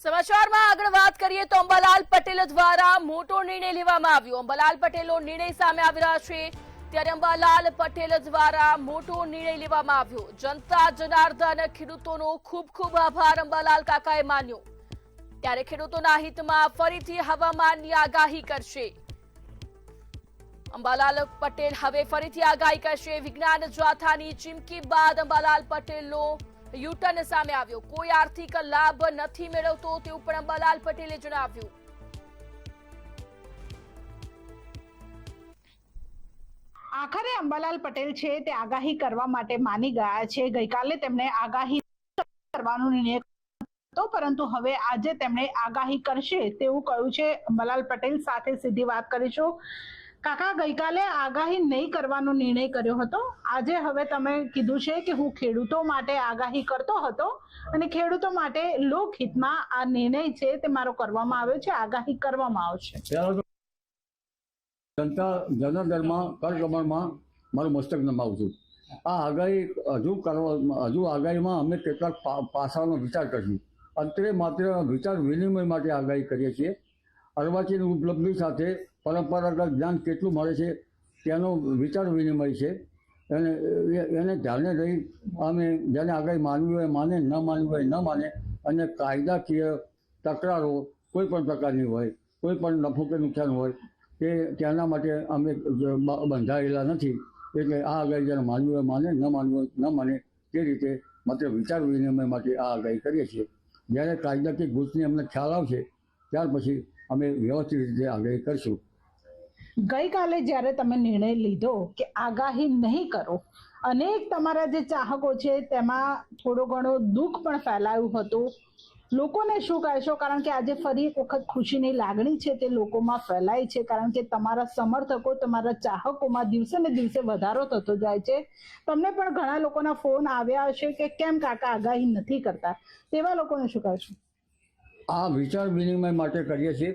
સમાચારમાં આગળ વાત કરીએ તો અંબાલાલ પટેલ દ્વારા મોટો નિર્ણય લેવામાં આવ્યો। અંબાલાલ પટેલનો નિર્ણય સામે આવી રહ્યા છે ત્યારે અંબાલાલ પટેલ દ્વારા મોટો નિર્ણય લેવામાં આવ્યો। જનતા જનાર્દન ખેડૂતોનો ખૂબ ખૂબ આભાર અંબાલાલ કાકાએ માન્યો ત્યારે ખેડૂતોના હિતમાં ફરીથી હવામાનની આગાહી કરશે। અંબાલાલ પટેલ હવે ફરીથી આગાહી કરશે। વિજ્ઞાન જાથાની ચીમકી બાદ અંબાલાલ પટેલનો યુટર્ન સામે આવ્યો। કોઈ આર્થિક લાભ નથી મેળવતો તેવું પણ અંબાલાલ પટેલે જણાવ્યું। આખરે અંબાલાલ પટેલ છે તે આગાહી કરવા માટે માની ગયા છે। ગઈકાલે તેમણે આગાહી કરવાનો નિર્ણય હતો, પરંતુ હવે આજે તેમણે આગાહી કરશે તેવું કહ્યું છે। અંબાલાલ પટેલ સાથે સીધી વાત કરીશું। કાકા, ગઈકાલે આગાહી નહીં કરવાનો નિર્ણય કર્યો હતો, આજે હવે તમે કીધું છે કે હું ખેડૂતો માટે આગાહી કરતો હતો અને ખેડૂતો માટે લોકહિતમાં આ નિર્ણય છે તે મારો કરવામાં આવ્યો છે, આગાહી કરવામાં આવશે। જનતા જનાર્દનમાં કરકમળમાં મારું મસ્તક નમાવું છું। આ આગાહી હજુ આગાહીમાં અમે કેટલાક પાસાનો વિચાર કરીશું। અંતરે માત્ર વિચાર વિનિમય માટે આગાહી કરીએ છીએ। અર્વાચીન ઉપલબ્ધિ સાથે પરંપરાગત જ્ઞાન કેટલું મળે છે તેનો વિચાર વિનિમય છે। એને ધ્યાને રહી અમે જેને આગાહી માનવી હોય માને, ન માનવી હોય ન માને, અને કાયદાકીય તકરારો કોઈ પણ પ્રકારની હોય, કોઈ પણ નફો કે નુકસાન હોય તે તેના માટે અમે બંધાયેલા નથી। એટલે આ આગાહી જેને માનવી હોય માને, ન માનવી હોય ન માને, તે રીતે માત્ર વિચાર વિનિમય માટે આ આગાહી કરીએ છીએ। જ્યારે કાયદાકીય ઘૂસની અમને ખ્યાલ આવશે ત્યાર પછી અમે વ્યવસ્થિત રીતે આગાહી કરશું। ગઈકાલે જ્યારે તમે નિર્ણય લીધો કે આગાહી નહીં કરો, અનેક તમારા જે ચાહકો છે તેમાં થોડો ઘણો દુઃખ પણ ફેલાયું હતું। લોકોને શું કહેશો? કારણ કે આજે ફરી એક વખત ખુશીની લાગણી છે તે લોકોમાં ફેલાય છે, કારણ કે તમારા સમર્થકો, તમારા ચાહકોમાં દિવસે ને દિવસે વધારો થતો જાય છે। તમને પણ ઘણા લોકોના ફોન આવ્યા હશે કે કેમ કાકા આગાહી નથી કરતા, તેવા લોકોને શું કહેશો? આ વિચાર વિનિમય માટે કરીએ છીએ।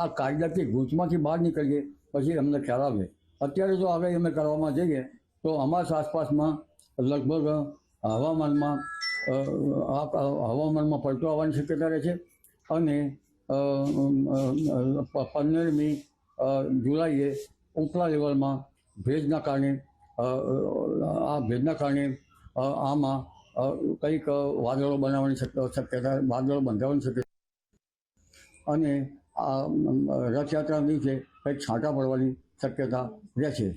આ કાયદાકીય ગૂંચમાંથી બહાર નીકળીએ પછી અમને ખ્યાલ આવે। અત્યારે જો આગાહી અમે કરવામાં જઈએ તો અમારા આસપાસમાં લગભગ હવામાનમાં પલટો આવવાની શક્યતા રહે છે અને 15મી જુલાઈએ ઉપલા લેવલમાં ભેજના કારણે આમાં કંઈક વાદળો બનાવવાની શક્યતા, વાદળો બંધાવવાની શક્યતા અને રથયાત્રાના દિવસે કંઈક છાંટા પડવાની શક્યતા રહે છે।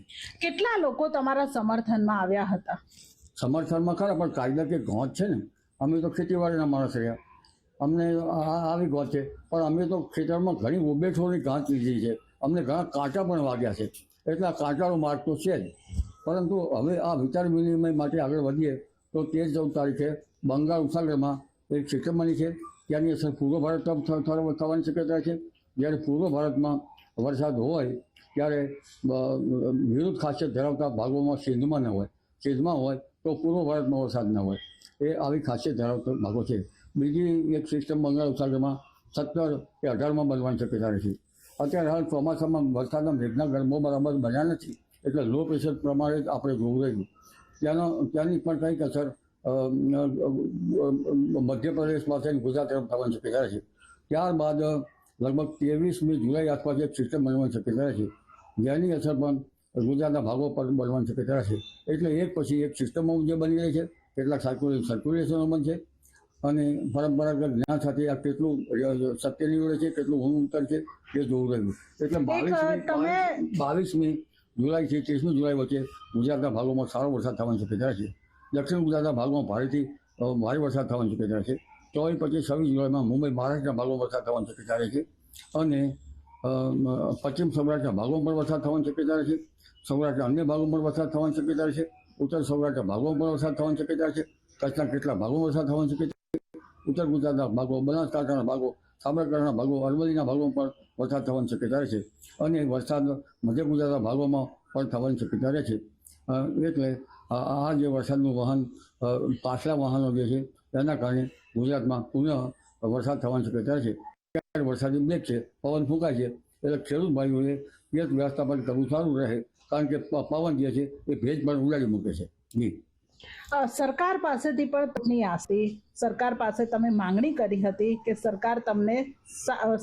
કેટલા લોકો તમારા સમર્થનમાં આવ્યા હતા? સમર્થનમાં ખરા, પણ કાયદાકીય ગોંચ છે ને, અમે તો ખેતીવાડીના માણસ રહ્યા, અમને આવી ગોંચ છે, પણ અમે તો ખેતરમાં ઘણી ઉબેઠોની ઘાસ લીધી છે, અમને ઘણા કાંટા પણ વાગ્યા છે, એટલે આ કાંટાનો માર્ગ તો છે જ। પરંતુ હવે આ વિચાર વિનિમય માટે આગળ વધીએ તો 13-14 તારીખે બંગાળ ઉપસાગરમાં એક સિસ્ટમ બની છે, ત્યાંની અસર પૂર્વ ભારત થવાની શક્યતા છે। જ્યારે પૂર્વ ભારતમાં વરસાદ હોય ત્યારે વિરુદ્ધ ખાસિયત ધરાવતા ભાગોમાં સિંધમાં ન હોય, સિંધમાં હોય તો પૂર્વ ભારતમાં વરસાદ ન હોય, એ આવી ખાસિયત ધરાવતા ભાગો છે। બીજી એક સિસ્ટમ બંગાળ ઉપસાગરમાં 17 કે 18માં બનવાની શક્યતા રહે છે। અત્યારે હાલ ચોમાસામાં વરસાદના મેઘના ગરબો બરાબર બન્યા નથી, એટલે લો પ્રેશર પ્રમાણે જ આપણે જોવું રહ્યું। ત્યાંની પણ કંઈક અસર મધ્યપ્રદેશ પાસે ગુજરાત તરફ થવાની શક્યતા રહે છે। ત્યારબાદ લગભગ 23મી જુલાઈ આસપાસ એક સિસ્ટમ બનવાની શક્યતા રહે છે, જેની અસર પણ ગુજરાતના ભાગો પર બનવાની શક્યતા રહે છે। એટલે એક પછી એક સિસ્ટમો જે બની રહી છે, કેટલાક સર્ક્યુલેશનો બનશે અને પરંપરાગત જ્ઞાન સાથે આ કેટલું સત્યની જોડે છે, કેટલું ઊંઘ ઉતર છે એ જોવું રહ્યું। એટલે 22મી જુલાઈથી 30મી જુલાઈ વચ્ચે ગુજરાતના ભાગોમાં સારો વરસાદ થવાની શક્યતા છે। દક્ષિણ ગુજરાતના ભાગોમાં ભારેથી ભારે વરસાદ થવાની શક્યતા છે। 24, 25, 26 જુલાઈમાં મુંબઈ, મહારાષ્ટ્રના ભાગોમાં વરસાદ થવાની શક્યતા રહે છે અને પશ્ચિમ સૌરાષ્ટ્રના ભાગોમાં પણ વરસાદ થવાની શક્યતા રહે છે। સૌરાષ્ટ્રના અન્ય ભાગોમાં પણ વરસાદ થવાની શક્યતા રહે છે। ઉત્તર સૌરાષ્ટ્રના ભાગોમાં પણ વરસાદ થવાની શક્યતા છે। કચ્છના કેટલા ભાગોમાં વરસાદ થવાની શક્યતા છે। ઉત્તર ગુજરાતના ભાગો, બનાસકાંઠાના ભાગો, સાબરકાંઠાના ભાગો, અરવલ્લીના ભાગોમાં પણ વરસાદ થવાની શક્યતા રહે છે અને વરસાદ મધ્ય ગુજરાતના ભાગોમાં પણ થવાની શક્યતા રહે છે। એટલે આ જે વરસાદનું વહન પાછલા વાહનો જે છે તેના કારણે ગુજરાતમાં પુનઃ વરસાદ થવાની શક્યતા છે। ત્યારે વરસાદી બ્રેક છે, પવન ફૂંકાય છે, એટલે ખેડૂત ભાઈઓએ પિયત વ્યવસ્થાપન કરવું સારું રહે, કારણ કે પવન જે છે એ ભેજ પણ ઉડાડી મૂકે છે। જી, સરકાર પાસેથી પણ ચૂંટણી આવશે. સરકાર પાસે તમે માંગણી કરી હતી કે સરકાર તમને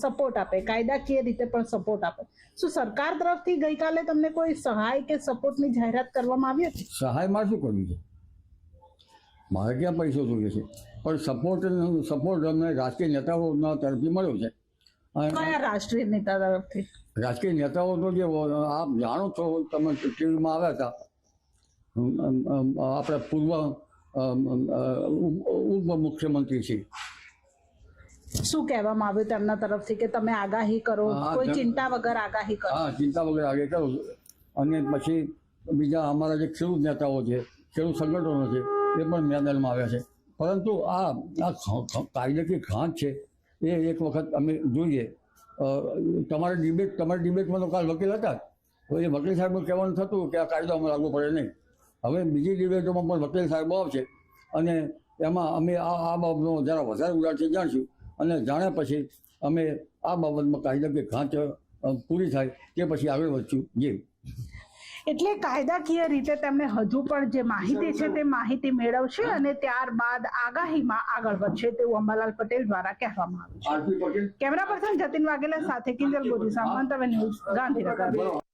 સપોર્ટ આપે, કાયદાકીય રીતે પણ સપોર્ટ આપે. શું સરકાર તરફથી ગઈકાલે તમને કોઈ સહાય કે સપોર્ટની જાહેરાત કરવામાં આવી હતી? સહાય મારે શું કરવી છે? મારે ક્યાં પૈસો જોઈએ છે? પણ સપોર્ટ અમને રાજકીય નેતાઓના તરફથી મળ્યો છે. કયા રાષ્ટ્રીય નેતા તરફથી? રાજકીય નેતાઓ તો જે આપ જાણો છો, તમે ટીવીમાં આવ્યા હતા, આપણે પૂર્વ ઉપમુખ્યમંત્રી છે. શું કહેવામાં આવ્યું તેમના તરફથી કે તમે આગાહી કરો, કોઈ ચિંતા વગર આગાહી કરો? હા, ચિંતા વગર આગાહી કરો. અને પછી બીજા અમારા જે ખેડૂત નેતાઓ છે, ખેડૂત સંગઠનો છે, એ પણ મેદાનમાં આવ્યા છે. પરંતુ આ કાયદાકીય ઘાટ છે એ એક વખત અમે જોઈએ. તમારી ડિબેટમાં તો કાલ વકીલ હતા, તો એ વકીલ સાહેબનું કહેવાનું થતું કે આ કાયદો અમે લાગુ પડે નહીં. હવે બીજી ડિબેટોમાં પણ વકીલ સાહેબો આવશે અને એમાં અમે આ બાબતનો જરા વધારે ઉડાડથી જાણશું અને જાણ્યા પછી અમે આ બાબતમાં કાયદાકીય ઘાટ પૂરી થાય તે પછી આગળ વધશું. જી, એટલે કાયદાકીય રીતે તેમને હજુ પણ જે માહિતી છે તે માહિતી મેળવશે અને ત્યારબાદ આગાહીમાં આગળ વધશે તેવું અંબાલાલ પટેલ દ્વારા કહેવામાં આવ્યું છે. કેમેરા પર્સન જતીન વાઘેલા સાથે કિંજલ ગોધી, સામંતવ ન્યૂઝ, ગાંધીનગર.